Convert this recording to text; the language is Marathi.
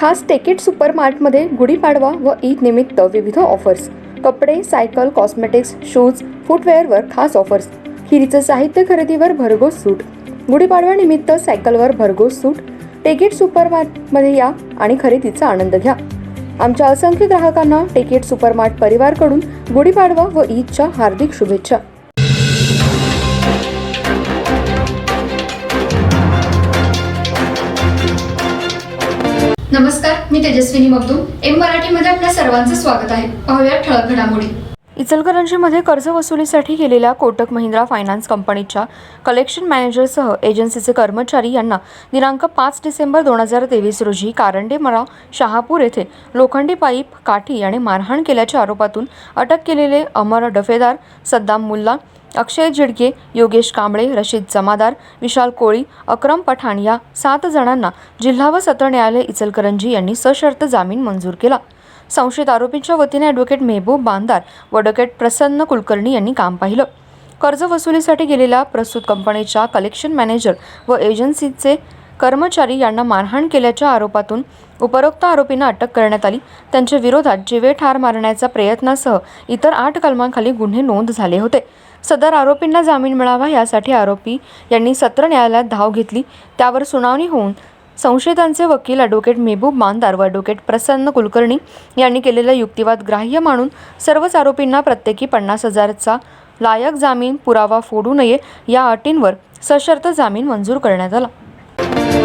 खास टेकेट सुपरमार्टमध्ये गुढीपाडवा व ईद निमित्त विविध ऑफर्स. कपडे, सायकल, कॉस्मेटिक्स, शूज, फुटवेअरवर खास ऑफर्स. खिरीचं साहित्य खरेदीवर भरघोस सूट. गुढीपाडव्यानिमित्त सायकलवर भरघोस सूट. टेकेट सुपरमार्टमध्ये या आणि खरेदीचा आनंद घ्या. आमच्या असंख्य ग्राहकांना टेकेट सुपरमार्ट परिवारकडून गुढीपाडवा व ईदच्या हार्दिक शुभेच्छा. नमस्कार, मी तेजस्विनी मगदूम. एम मराठीमध्ये आपल्या सर्वांचं स्वागत आहे. पाहूया ठळक घडामोडी. इचलकरंजीमध्ये कर्ज वसुलीसाठी गेलेल्या कोटक महिंद्रा फायनान्स कंपनीच्या कलेक्शन मॅनेजरसह एजन्सीचे कर्मचारी यांना दिनांक 5 डिसेंबर 2023 रोजी कारंडेमळा शहापूर येथे लोखंडी पाईप, काठी आणि मारहाण केल्याच्या आरोपातून अटक केलेले अमर डफेदार, सद्दाम मुल्ला, अक्षय जिडके, योगेश कांबळे, रशीद जमादार, विशाल कोळी, अक्रम पठाण या 7 जणांना जिल्हा व सत्र न्यायालय इचलकरंजी यांनी सशर्त जामीन मंजूर केला. संशयित आरोपींच्या वतीने ॲडव्होकेट मेहबूब बांदार व ॲडव्होकेट प्रसन्न कुलकर्णी यांनी काम पाहिलं. कर्ज वसुलीसाठी गेलेल्या प्रस्तुत कंपनीच्या कलेक्शन मॅनेजर व एजन्सीचे कर्मचारी यांना मारहाण केल्याच्या आरोपातून उपरोक्त आरोपींना अटक करण्यात आली. त्यांच्या विरोधात जीवे ठार मारण्याचा प्रयत्नासह इतर 8 कलमांखाली गुन्हे नोंद झाले होते. सदर आरोपींना जामीन मिळावा यासाठी आरोपी यांनी सत्र न्यायालयात धाव घेतली. त्यावर सुनावणी होऊन संशयितांचे वकील ॲडव्होकेट मेहबूब बांदार व ॲडव्होकेट प्रसन्न कुलकर्णी यांनी केलेला युक्तिवाद ग्राह्य मानून सर्वच आरोपींना प्रत्येकी 50,000चा लायक जामीन पुरावा फोडू नये या अटींवर सशर्त जामीन मंजूर करण्यात आला.